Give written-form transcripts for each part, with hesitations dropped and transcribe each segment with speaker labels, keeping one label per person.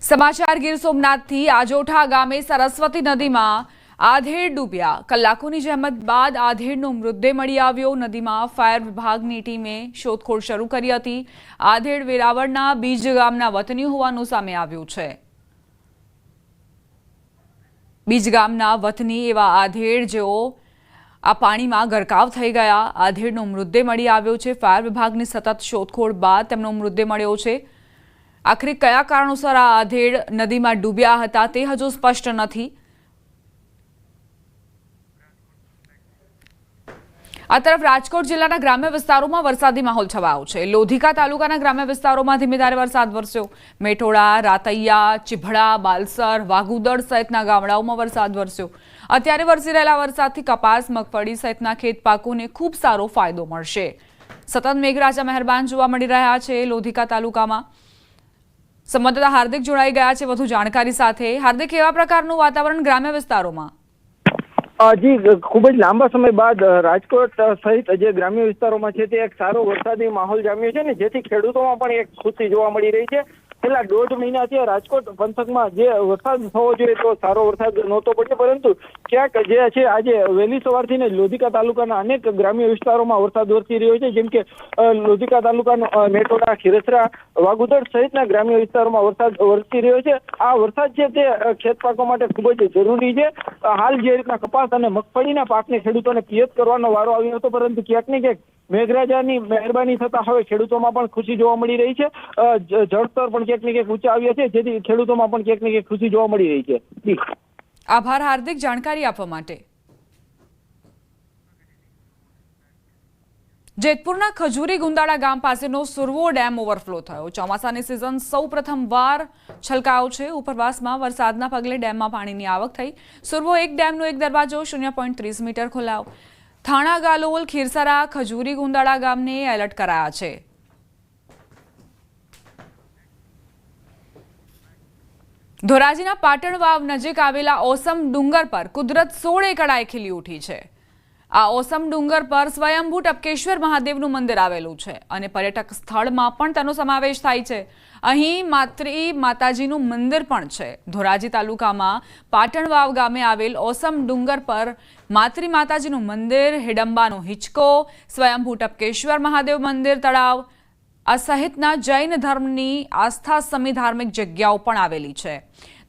Speaker 1: સમાચાર ગીર સોમનાથથી આજોઠા ગામે સરસ્વતી નદીમાં આધેડ ડૂબ્યા। કલાકોની જહેમત બાદ આધેડનો મૃતદેહ મળી આવ્યો। નદીમાં ફાયર વિભાગની ટીમે શોધખોળ શરૂ કરી હતી। આધેડ વેરાવળના બીજ ગામના વતની હોવાનું સામે આવ્યું છે। બીજ ગામના વતની એવા આધેડ જેઓ આ પાણીમાં ગરકાવ થઈ ગયા। આધેડનો મૃતદેહ મળી આવ્યો છે। ફાયર વિભાગની સતત શોધખોળ બાદ તેમનો મૃતદેહ મળ્યો છે। આખરે કયા કારણોસર આ આધેડ નદીમાં ડૂબ્યા હતા તે હજુ સ્પષ્ટ નથી। આ તરફ રાજકોટ જિલ્લાના ગ્રામ્ય વિસ્તારોમાં વરસાદી માહોલ છવાયો છે। લોધિકા તાલુકાના ગ્રામ્ય વિસ્તારોમાં ધીમે ધારે વરસાદ વરસ્યો। મેઠોડા, રાતૈયા, ચીભડા, બાલસર, વાઘુદડ સહિતના ગામડાઓમાં વરસાદ વરસ્યો। અત્યારે વરસી રહેલા વરસાદથી કપાસ, મગફળી સહિતના ખેત પાકોને ખૂબ સારો ફાયદો મળશે। સતત મેઘરાજા મહેરબાન જોવા મળી રહ્યા છે લોધિકા તાલુકામાં। સંવાદદાતા હાર્દિક જોડાઈ ગયા છે વધુ જાણકારી સાથે। હાર્દિક, કેવા પ્રકારનું વાતાવરણ ગ્રામ્ય વિસ્તારોમાં?
Speaker 2: જી, ખૂબ જ લાંબા સમય બાદ રાજકોટ સહિત જે ગ્રામ્ય વિસ્તારોમાં છે તે એક સારો વરસાદી માહોલ જામ્યો છે ને જેથી ખેડૂતોમાં પણ એક ખુશી જોવા મળી રહી છે। છેલ્લા 1.5 મહિનાથી રાજકોટ પંથકમાં જે વરસાદ થવો જોઈએ તો સારો વરસાદ નહોતો પડ્યો, પરંતુ ક્યાંક જે છે આજે વહેલી સવારથી ને લોધિકા તાલુકાના અનેક ગ્રામ્ય વિસ્તારોમાં વરસાદ વરસી રહ્યો છે। જેમ કે લોધિકા તાલુકાનો મેઠોડા, ખીરસરા, વાઘુદડ સહિતના ગ્રામ્ય વિસ્તારોમાં વરસાદ વરસી રહ્યો છે। આ વરસાદ છે તે ખેત પાકો માટે ખૂબ જ જરૂરી છે। હાલ જે રીતના કપાસ અને મગફળીના પાકને ખેડૂતોને પિયત કરવાનો વારો આવ્યો હતો, પરંતુ ક્યાંક ને ક્યાંક મેઘરાજાની મહેરબાની થતા હવે ખેડૂતોમાં પણ ખુશી જોવા મળી રહી છે। જળસ્તર પણ ક્યાંક ને ક્યાંક ઊંચા આવ્યા છે, જેથી ખેડૂતોમાં પણ ક્યાંક ને ક્યાંક ખુશી જોવા મળી રહી છે।
Speaker 1: આભાર હાર્દિક, જાણકારી આપવા માટે। જેતપુરના ખજૂરી ગુંદાળા ગામ પાસેનો સુરવો ડેમ ઓવરફ્લો થયો। ચોમાસાની સિઝન સૌ પ્રથમવાર છલકાયો છે। ઉપરવાસમાં વરસાદના પગલે ડેમમાં પાણીની આવક થઈ। સુરવો એક ડેમનો એક દરવાજો 0.30 મીટર ખોલાયો। થાણા, ગાલોલ, ખીરસરા, ખજૂરી ગુંદાળા ગામને એલર્ટ કરાયા છે। ધોરાજીના પાટણ વાવ નજીક આવેલા ઓસમ ડુંગર પર કુદરત 16 કળાએ ખીલી ઉઠી છે। આ ઓસમ ડુંગર પર સ્વયંભૂ ટપકેશ્વર મહાદેવનું મંદિર આવેલું છે અને પર્યટક સ્થળમાં પણ તેનો સમાવેશ થાય છે। અહીં માત્રી માતાજીનું મંદિર પણ છે। ધોરાજી તાલુકામાં પાટણ વાવ ગામે આવેલ ઓસમ ડુંગર પર માત્રી માતાજીનું મંદિર, હિડંબાનો હિંચકો, સ્વયંભૂ ટપકેશ્વર મહાદેવ મંદિર, તળાવ આ સહિતના જૈન ધર્મની આસ્થા સમી ધાર્મિક જગ્યાઓ પણ આવેલી છે।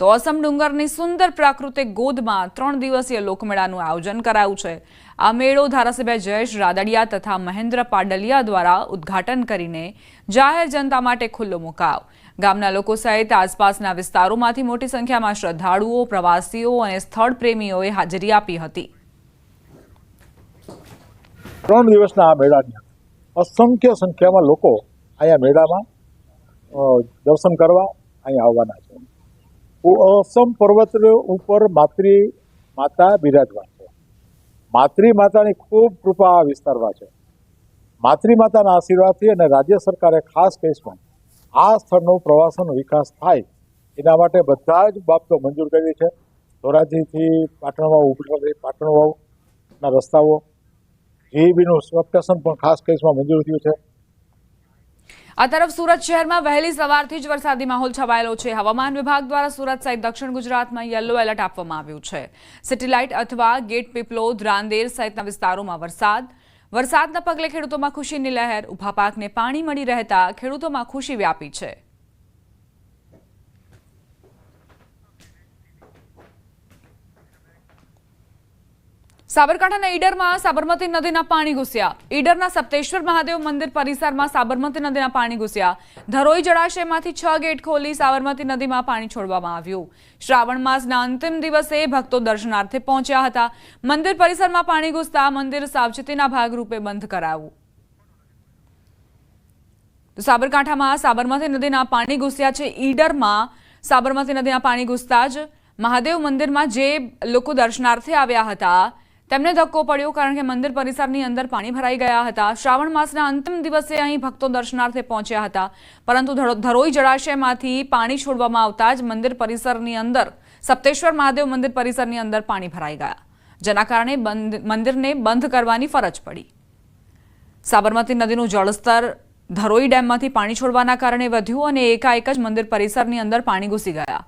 Speaker 1: તો ઓસમ ડુંગરની સુંદર પ્રાકૃતિક ગોદમાં 3 દિવસીય લોકમેળાનું આયોજન કરાયું છે। આ મેળો ધારાસભ્ય જયેશ રાદડિયા તથા મહેન્દ્ર પાડલિયા દ્વારા ઉદ્ઘાટન કરીને જાહેર જનતા માટે ખુલ્લો મુકાયો। ગામના લોકો સહિત આસપાસના વિસ્તારોમાંથી મોટી સંખ્યામાં શ્રદ્ધાળુઓ, પ્રવાસીઓ અને સ્થળ પ્રેમીઓએ હાજરી આપી હતી।
Speaker 3: 3 દિવસના આ મેળાની અસંખ્ય સંખ્યામાં લોકો અહીંયા મેળામાં દર્શન કરવા અહીંયા આવવાના છે। ઓસમ પર્વત ઉપર માત્રી માતા બિરાજમાન છે। માત્રી માતાની ખૂબ કૃપા આ વિસ્તારમાં છે। માત્રી માતાના આશીર્વાદથી અને રાજ્ય સરકારે ખાસ કેસમાં આ સ્થળનો પ્રવાસનનો વિકાસ થાય એના માટે બધા જ બાબતો મંજૂર કરી છે। ધોરાજીથી પાટણ વાવના રસ્તાઓ, જીઈબીનું સબસ્ટેશન પણ ખાસ કેસમાં મંજૂર થયું છે।
Speaker 1: આ તરફ સુરત શહેરમાં વહેલી સવારથી જ વરસાદી માહોલ છવાયેલો છે। હવામાન વિભાગ દ્વારા સુરત સહિત દક્ષિણ ગુજરાતમાં યલો એલર્ટ આપવામાં આવ્યું છે। સિટીલાઇટ અથવા ગેટ પીપલોદ, રાંદેર સહિતના વિસ્તારોમાં વરસાદના પગલે ખેડૂતોમાં ખુશીની લહેર। ઊભા પાકને પાણી મળી રહેતા ખેડૂતોમાં ખુશી વ્યાપી છે। સાબરકાંઠાના ઈડરમાં સાબરમતી નદીના પાણી ઘૂસ્યા। ઈડરના સપ્તેશ્વર મહાદેવ મંદિર પરિસરમાં સાબરમતી નદીના પાણી ઘૂસ્યા। ધરોઈ જળાશયમાંથી 6 ગેટ ખોલી સાબરમતી નદીમાં પાણી છોડવામાં આવ્યું। શ્રાવણ માસના અંતિમ દિવસે ભક્તો દર્શનાર્થે પહોંચ્યા હતા। મંદિર પરિસરમાં પાણી ઘૂસતા મંદિર સાવચેતીના ભાગરૂપે બંધ કરાયું। સાબરકાંઠામાં સાબરમતી નદીના પાણી ઘૂસ્યા છે। ઈડરમાં સાબરમતી નદીના પાણી ઘૂસતા જ મહાદેવ મંદિરમાં જે લોકો દર્શનાર્થે આવ્યા હતા તેમને ધક્કો પડ્યો, કારણ કે મંદિર પરિસરની અંદર પાણી ભરાઈ ગયા હતા। શ્રાવણ માસના અંતિમ દિવસે અહીં ભક્તો દર્શનાર્થે પહોંચ્યા હતા, પરંતુ ધરોઈ જળાશયમાંથી પાણી છોડવામાં આવતા જ મંદિર પરિસરની અંદર સપ્તેશ્વર મહાદેવ મંદિર પરિસરની અંદર પાણી ભરાઈ ગયા, જેના કારણે મંદિરને બંધ કરવાની ફરજ પડી। સાબરમતી નદીનું જળસ્તર ધરોઈ ડેમમાંથી પાણી છોડવાના કારણે વધ્યું અને એકાએક જ મંદિર પરિસરની અંદર પાણી ઘૂસી ગયા.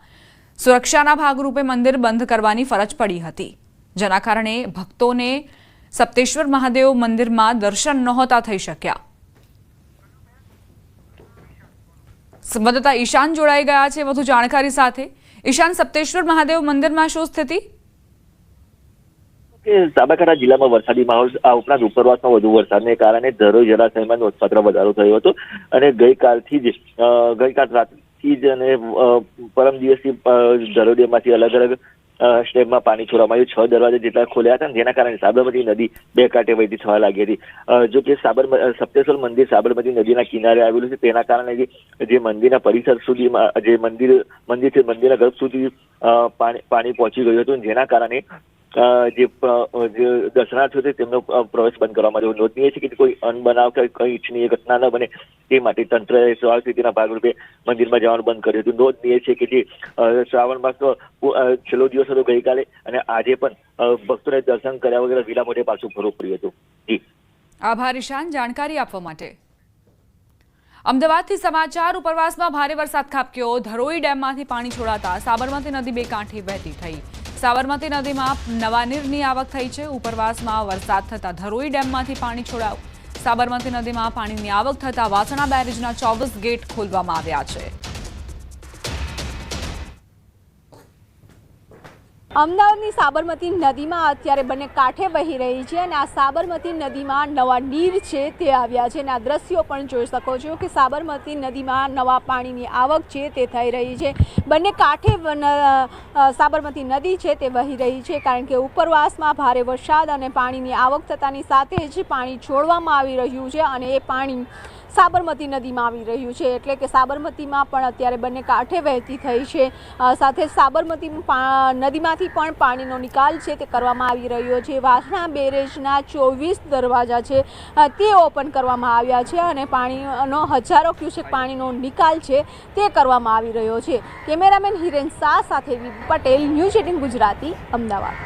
Speaker 1: સુરક્ષાના ભાગરૂપે મંદિર બંધ કરવાની ફરજ પડી હતી, જેના કારણે ભક્તોને સપ્તેશ્વર મહાદેવ મંદિરમાં દર્શન નહોતા થઈ શક્યા. સંવાદદાતા ઈશાન જોડાઈ ગયા છે વધુ જાણકારી સાથે. ઈશાન, સપ્તેશ્વર મહાદેવ મંદિરમાં શું સ્થિતિ?
Speaker 4: સાબરકાંઠા જિલ્લામાં વરસાદી માહોલ આ ઉપરાંત ઉપરવાસમાં વધુ વરસાદને કારણે ધરોઈ જળાશયમાં નોંધપાત્ર વધારો થયો હતો અને ગઈકાલ રાતથી જ અને પરમ દિવસથી ધરોઈ ડેમમાંથી અલગ અલગ સ્ટેપમાં પાણી છોડવામાં આવ્યું. 6 દરવાજા જેટલા ખોલ્યા હતા, જેના કારણે સાબરમતી નદી બે કાંઠે વહેતી થવા લાગી હતી. જો કે સપ્તેશ્વર મંદિર સાબરમતી નદીના કિનારે આવેલું છે, તેના કારણે જે મંદિરના પરિસર સુધીમાં જે મંદિર છે, મંદિરના ગર્ભ સુધી પાણી પહોંચી ગયું હતું, જેના કારણે જે દર્શનાર્થીઓ છે તેમનો પ્રવેશ બંધ કરવામાં આવ્યો. નોંધનીય છે કે કોઈ અનબનાવ કે કઈ ઇચ્છનીય ઘટના ન બને તે માટે તંત્રએ સાવચેતીના ભાગરૂપે મંદિરમાં જવાનું બંધ કર્યું હતું. નોંધનીય છે કે જે શ્રાવણ માસનો છેલ્લો દિવસ હતો ગઈકાલે, અને આજે પણ ભક્તોને દર્શન કર્યા વગર વિલા મોઢે પાછું ફરવું પડ્યું હતું. જી,
Speaker 1: આભાર ઈશાન જાણકારી આપવા માટે. અમદાવાદથી સમાચાર. ઉપરવાસમાં ભારે વરસાદ ખાબક્યો. ધરોઈ ડેમમાંથી પાણી છોડાતા સાબરમતી નદી બે કાંઠે વહેતી થઈ. સાબરમતી નદીમાં નવા નીરની આવક થઈ છે. ઉપરવાસમાં વરસાદ થતા ધરોઈ ડેમમાંથી પાણી છોડાયું. સાબરમતી નદીમાં પાણીની આવક થતા વાસણા બેરેજના 24 ગેટ ખોલવામાં આવ્યા છે.
Speaker 5: અમદાવાદની સાબરમતી નદીમાં અત્યારે બંને કાંઠે વહી રહી છે અને આ સાબરમતી નદીમાં નવા નીર છે તે આવ્યા છે અને આ દ્રશ્યો પણ જોઈ શકો છો કે સાબરમતી નદીમાં નવા પાણીની આવક છે તે થઈ રહી છે. બંને કાંઠે સાબરમતી નદી છે તે વહી રહી છે, કારણ કે ઉપરવાસમાં ભારે વરસાદ અને પાણીની આવક થતાની સાથે જ પાણી છોડવામાં આવી રહ્યું છે અને એ પાણી સાબરમતી નદીમાં આવી રહ્યું છે. એટલે કે સાબરમતીમાં પણ અત્યારે બંને કાંઠે વહેતી થઈ છે. સાથે સાબરમતી નદીમાંથી પણ પાણીનો નિકાલ છે તે કરવામાં આવી રહ્યો છે. વાસણા બેરેજના 24 દરવાજા છે તે ઓપન કરવામાં આવ્યા છે અને પાણીનો હજારો ક્યુસેક પાણીનો નિકાલ છે તે કરવામાં આવી રહ્યો છે. કેમેરામેન હિરેન શાહ સાથે પટેલ, ન્યૂઝ 18 ગુજરાતી, અમદાવાદ.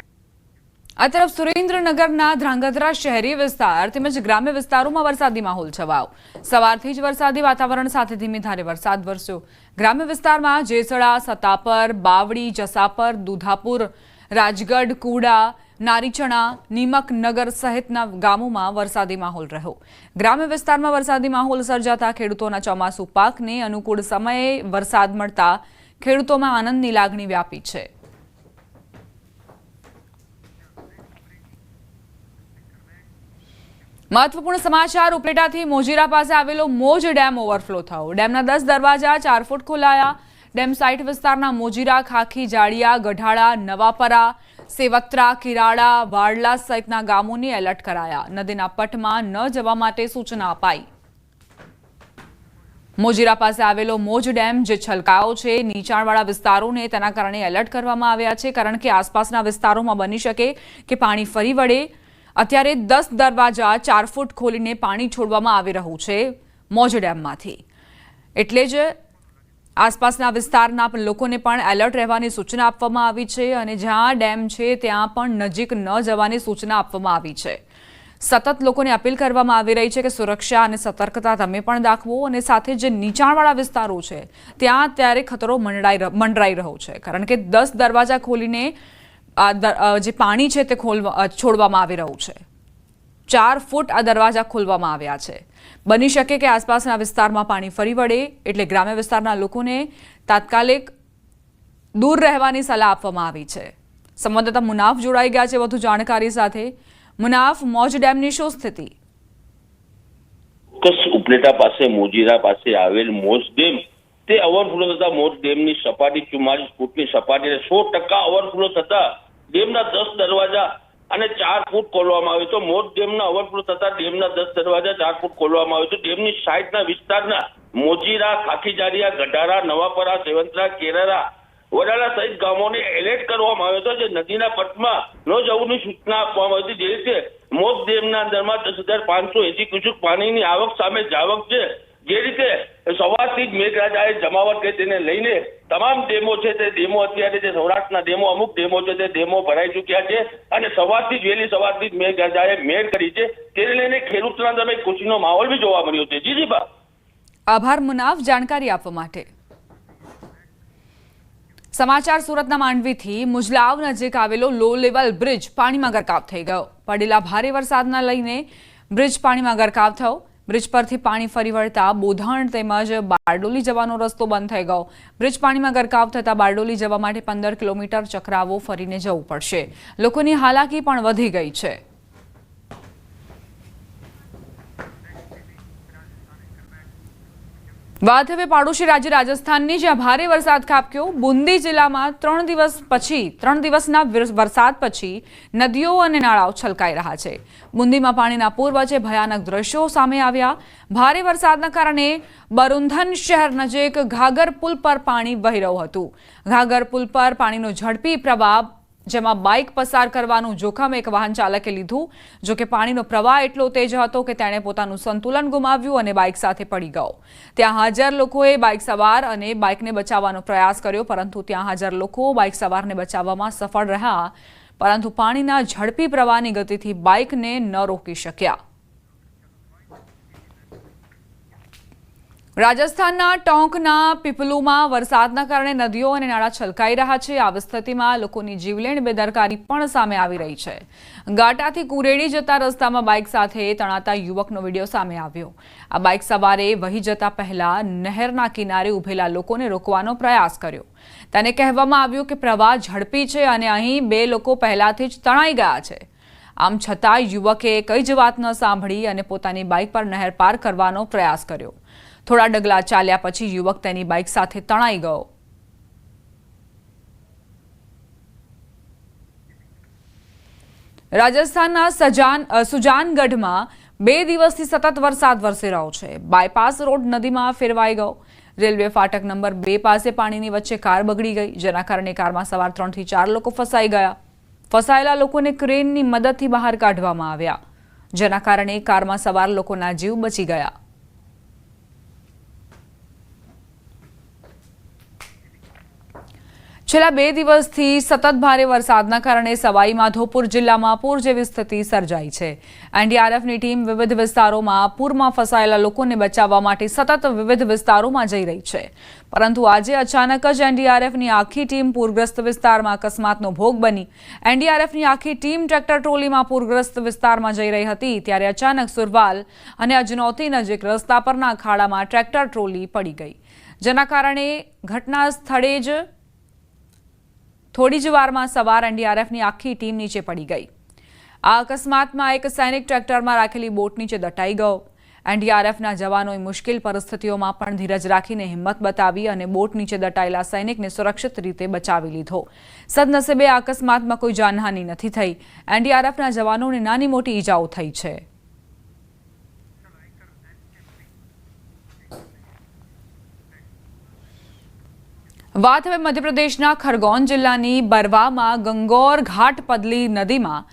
Speaker 1: આ તરફ સુરેન્દ્રનગરના ધ્રાંગધ્રા શહેરી વિસ્તાર તેમજ ગ્રામ્ય વિસ્તારોમાં વરસાદી માહોલ છવાયો. સવારથી જ વરસાદી વાતાવરણ સાથે ધીમી ધારે વરસાદ વરસ્યો. ગ્રામ્ય વિસ્તારમાં જેસડા, સતાપર, બાવડી, જસાપર, દુધાપુર, રાજગઢ, કુડા, નારીચણા, નીમકનગર સહિતના ગામોમાં વરસાદી માહોલ રહ્યો. ગ્રામ્ય વિસ્તારમાં વરસાદી માહોલ સર્જાતા ખેડૂતોના ચોમાસુ પાકને અનુકૂળ સમયે વરસાદ મળતા ખેડૂતોમાં આનંદની લાગણી વ્યાપી છે. મહત્વપૂર્ણ સમાચાર. ઉપલેટાથી મોજીરા પાસે આવેલો મોજ ડેમ ઓવરફ્લો થયો. ડેમના 10 દરવાજા 4 ફૂટ ખોલાયા. ડેમ સાઇટ વિસ્તારના મોજીરા, ખાખી, જાડિયા, ગઢાળા, નવાપરા, સેવત્રા, કિરાડા, વાડલા સહિતના ગામોને એલર્ટ કરાયા. નદીના પટમાં ન જવા માટે સૂચના અપાઈ. મોજીરા પાસે આવેલો મોજ ડેમ જે છલકાયો છે, નીચાણવાળા વિસ્તારોને તેના કારણે એલર્ટ કરવામાં આવ્યા છે, કારણ કે આસપાસના વિસ્તારોમાં બની શકે કે પાણી ફરી વળે. અત્યારે 10 દરવાજા 4 ફૂટ ખોલીને પાણી છોડવામાં આવી રહ્યું છે મોજ ડેમમાંથી. એટલે જ આસપાસના વિસ્તારના લોકોને પણ એલર્ટ રહેવાની સૂચના આપવામાં આવી છે અને જ્યાં ડેમ છે ત્યાં પણ નજીક ન જવાની સૂચના આપવામાં આવી છે. સતત લોકોને અપીલ કરવામાં આવી રહી છે કે સુરક્ષા અને સતર્કતા તમે પણ દાખવો, અને સાથે જે નીચાણવાળા વિસ્તારો છે ત્યાં અત્યારે ખતરો મંડરાઈ રહ્યો છે, કારણ કે 10 દરવાજા ખોલીને જે પાણી છે તે છોડવામાં આવી રહ્યું છે. 4 ફૂટ આ દરવાજા ખોલવામાં આવ્યા છે. બની શકે કે આસપાસના વિસ્તારમાં પાણી ફરી વળે, એટલે ગ્રામ્ય વિસ્તારના લોકોને તાત્કાલિક દૂર રહેવાની સલાહ આપવામાં આવી છે. સંવાદદાતા મુનાફ જોડાઈ ગયા છે વધુ જાણકારી સાથે. મુનાફ, મોજ ડેમની શું સ્થિતિ?
Speaker 6: ઉપલેટા પાસે મોજીરા પાસે આવેલ મોજ ડેમ તે ઓવરફ્લો થતા મોજ ડેમની સપાટી 44 ફૂટની સપાટી 100% ઓવરફ્લો થતા ડેમના 10 દરવાજા અને 4 ફૂટ ખોલવામાં આવ્યો. તો મોજ ડેમના ઓવરફ્લો થતા ડેમના 10 દરવાજા 4 ફૂટ ખોલવામાં આવ્યો. તો ડેમની સાઈડના વિસ્તારના મોજીરા, ખાખીજાડિયા, ગઢારા, નવાપરા, સેવંતરા, કેરારા, વડાલા સહિત ગામોને એલર્ટ કરવામાં આવ્યો હતો. જે નદીના પટમાં ન જવાની સૂચના આપવામાં આવી હતી. જે રીતે મોજ ડેમના અંદરમાં 10,580 ક્યુસેક પાણીની આવક સામે જાવક છે. જે રીતે સવારથી જ મેઘરાજાએ જમાવટ કરી તેને લઈને તમામ ડેમો છે તે ડેમો અત્યારે જે સૌરાષ્ટ્રના ડેમો અમુક ડેમો છે તે ડેમો ભરાઈ ચૂક્યા છે અને સવારથી જ વહેલી સવારથી જ મેઘરાજાએ મેઘ કરી છે. તેને લઈને ખેડૂતોના તમે ખુશીનો માહોલ બી જોવા મળ્યો છે. જી બા.
Speaker 1: આભાર મુનાફ જાણકારી આપવા માટે। સમાચાર સુરતના માંડવીથી મુજલાવ નજીક આવેલો લો લેવલ બ્રિજ પાણીમાં ગરકાવ થઈ ગયો। પડેલા ભારે વરસાદના લઈને બ્રિજ પાણીમાં ગરકાવ થયો। બ્રિજ પરથી પાણી ફરી વળતા બોધાણ તેમજ બારડોલી જવાનો રસ્તો બંધ થઈ ગયો। બ્રિજ પાણીમાં ગરકાવ થતા બારડોલી જવા માટે 15 કિલોમીટર ચક્રાવો ફરીને જવું પડશે। લોકોની હાલાકી પણ વધી ગઈ છે। વાત હવે પાડોશી રાજ્ય રાજસ્થાનની, જ્યાં ભારે વરસાદ ખાબક્યો। બુંદી જિલ્લામાં 3 દિવસના વરસાદ પછી નદીઓ અને નાળાઓ છલકાઈ રહ્યા છે। બુંદીમાં પાણીના પૂર વચ્ચે ભયાનક દ્રશ્યો સામે આવ્યા। ભારે વરસાદના કારણે બરુંધન શહેર નજીક ઘાઘર પુલ પર પાણી વહી રહ્યું હતું। ઘાઘર પુલ પર પાણીનો ઝડપી પ્રવાહ, જેમાં બાઇક પસાર કરવાનું જોખમ એક વાહન ચાલકે લીધું। જો કે પાણીનો પ્રવાહ એટલો તેજ હતો કે તેણે પોતાનું સંતુલન ગુમાવ્યું અને બાઇક સાથે પડી ગયો। ત્યાં હાજર લોકોએ બાઇક સવાર અને બાઇકને બચાવવાનો પ્રયાસ કર્યો, પરંતુ ત્યાં હાજર લોકો બાઇક સવારને બચાવવામાં સફળ રહ્યા, પરંતુ પાણીના ઝડપી પ્રવાહની ગતિથી બાઇકને ન રોકી શક્યા। રાજસ્થાનના ટોંકના પીપલુમાં વરસાદના કારણે નદીઓ અને નાળા છલકાઈ રહ્યા છે। આવી સ્થિતિમાં લોકોની જીવલેણ બેદરકારી પણ સામે આવી રહી છે। ગાટાથી કુરેડી જતા રસ્તામાં બાઇક સાથે તણાતા યુવકનો વિડીયો સામે આવ્યો। આ બાઇક સવારે વહી જતા પહેલા નહેરના કિનારે ઉભેલા લોકોને રોકવાનો પ્રયાસ કર્યો। તેને કહેવામાં આવ્યું કે પ્રવાહ ઝડપી છે અને અહીં 2 લોકો પહેલાથી જ તણાઈ ગયા છે। આમ છતાં યુવકે કઈ જ વાત ન સાંભળી અને પોતાની બાઇક પર નહેર પાર કરવાનો પ્રયાસ કર્યો। થોડા ડગલા ચાલ્યા પછી યુવક તેની બાઇક સાથે તણાઈ ગયો। રાજસ્થાનના સુજાનગઢમાં 2 દિવસથી સતત વરસાદ વરસી રહ્યો છે। બાયપાસ રોડ નદીમાં ફેરવાઈ ગયો। રેલવે ફાટક નંબર 2 પાસે પાણીની વચ્ચે કાર બગડી ગઈ, જેના કારણે કારમાં સવાર 3 થી 4 લોકો ફસાઈ ગયા। ફસાયેલા લોકોને ક્રેનની મદદથી બહાર કાઢવામાં આવ્યા, જેના કારણે કારમાં સવાર લોકોના જીવ બચી ગયા। છેલ્લા 2 દિવસથી સતત ભારે વરસાદના કારણે સવાઈ માધોપુર જિલ્લામાં પૂર જેવી સ્થિતિ સર્જાઈ છે। એનડીઆરએફની ટીમ વિવિધ વિસ્તારોમાં પૂરમાં ફસાયેલા લોકોને બચાવવા માટે સતત વિવિધ વિસ્તારોમાં જઈ રહી છે, પરંતુ આજે અચાનક જ એનડીઆરએફની આખી ટીમ પૂરગ્રસ્ત વિસ્તારમાં અકસ્માતનો ભોગ બની। એનડીઆરએફની આખી ટીમ ટ્રેક્ટર ટ્રોલીમાં પૂરગ્રસ્ત વિસ્તારમાં જઈ રહી હતી, ત્યારે અચાનક સુરવાલ અને અજનૌતી નજીક રસ્તા પરના ખાડામાં ટ્રેક્ટર ટ્રોલી પડી ગઈ, જેના કારણે ઘટના સ્થળે જ થોડી જ વારમાં સવાર એનડીઆરએફની આખી ટીમ નીચે પડી ગઈ। આ અકસ્માતમાં એક સૈનિક ટ્રેક્ટરમાં રાખેલી બોટ નીચે દટાઈ ગયો। એનડીઆરએફના જવાનોએ મુશ્કેલ પરિસ્થિતિઓમાં પણ ધીરજ રાખીને હિંમત બતાવી અને બોટ નીચે દટાયેલા સૈનિકને સુરક્ષિત રીતે બચાવી લીધો। સદનસીબે આ અકસ્માતમાં કોઈ જાનહાનિ નથી થઈ। એનડીઆરએફના જવાનોને નાની મોટી ઈજાઓ થઈ છે। વાત હવે મધ્યપ્રદેશના ખરગોન જિલ્લાની બરવામાં ગંગોર ઘાટ પદલી નદીમાં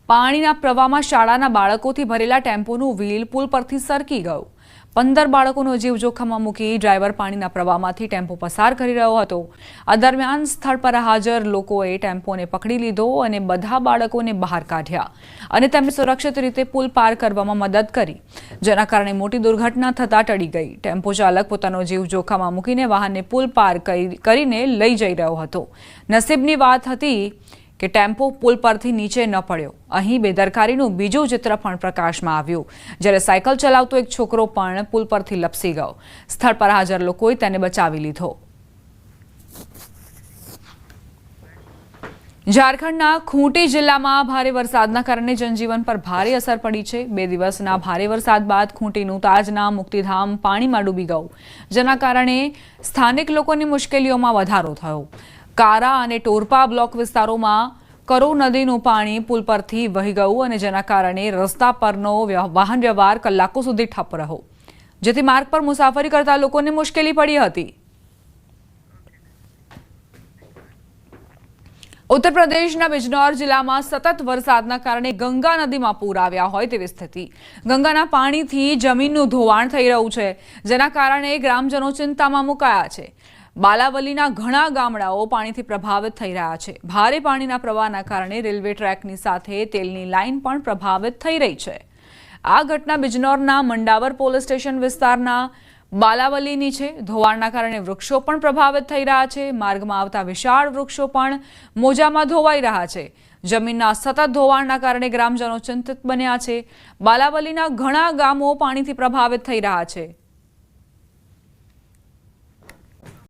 Speaker 1: પાણીના પ્રવાહમાં શાળાના બાળકોથી ભરેલા ટેમ્પોનું વ્હીલ પુલ પરથી સરકી ગયું। 15 બાળકોનો જીવ જોખમમાં મૂકી ડ્રાઈવર પાણીના પ્રવાહમાંથી ટેમ્પો પસાર કરી રહ્યો હતો। આ દરમિયાન સ્થળ પર હાજર લોકોએ ટેમ્પોને પકડી લીધો અને બધા બાળકોને બહાર કાઢ્યા અને તેમને સુરક્ષિત રીતે પુલ પાર કરવામાં મદદ કરી, જેના કારણે મોટી દુર્ઘટના થતા ટળી ગઈ। ટેમ્પો ચાલક પોતાનો જીવ જોખમમાં મૂકીને વાહનને પુલ પાર કરીને લઈ જઈ રહ્યો હતો। નસીબની વાત હતી કે ટેમ્પો પુલ પરથી નીચે ન પડ્યો। અહીં બેદરકારીનું બીજું ચિત્ર પણ પ્રકાશમાં આવ્યું, જ્યારે સાયકલ ચલાવતો એક છોકરો પણ પુલ પરથી લપસી ગયો। સ્થળ પર હાજર લોકોએ તેને બચાવી લીધો। ઝારખંડના ખૂંટી જિલ્લામાં ભારે વરસાદના કારણે જનજીવન પર ભારે અસર પડી છે। 2 દિવસના ભારે વરસાદ બાદ ખૂંટીનું તાજના મુક્તિધામ પાણીમાં ડૂબી ગયું, જેના કારણે સ્થાનિક લોકોની મુશ્કેલીઓમાં વધારો થયો। કારા અને ટોરપા બ્લોક વિસ્તારોમાં કરો નદીનું પાણી પુલ પરથી વહી ગયું અને જેના કારણે રસ્તા પરનો વાહન વ્યવહાર કલાકો સુધી ઠપ રહ્યો, જેથી માર્ગ પર મુસાફરી કરતા લોકોને મુશ્કેલી પડી હતી। ઉત્તર પ્રદેશના બિજનૌર જિલ્લામાં સતત વરસાદના કારણે ગંગા નદીમાં પૂર આવ્યા હોય તેવી સ્થિતિ। ગંગાના પાણીથી જમીનનું ધોવાણ થઈ રહ્યું છે, જેના કારણે ગ્રામજનો ચિંતામાં મુકાયા છે। બાલાવલીના ઘણા ગામડાઓ પાણીથી પ્રભાવિત થઈ રહ્યા છે। ભારે પાણીના પ્રવાહના કારણે રેલવે ટ્રેકની સાથે તેલની લાઇન પણ પ્રભાવિત થઈ રહી છે। આ ઘટના બિજનૌરના મંડાવર પોલીસ સ્ટેશન વિસ્તારના બાલાવલીની છે। ધોવાણના કારણે વૃક્ષો પણ પ્રભાવિત થઈ રહ્યા છે। માર્ગમાં આવતા વિશાળ વૃક્ષો પણ મોજામાં ધોવાઈ રહ્યા છે। જમીનના સતત ધોવાણના કારણે ગ્રામજનો ચિંતિત બન્યા છે। બાલાવલીના ઘણા ગામો પાણીથી પ્રભાવિત થઈ રહ્યા છે।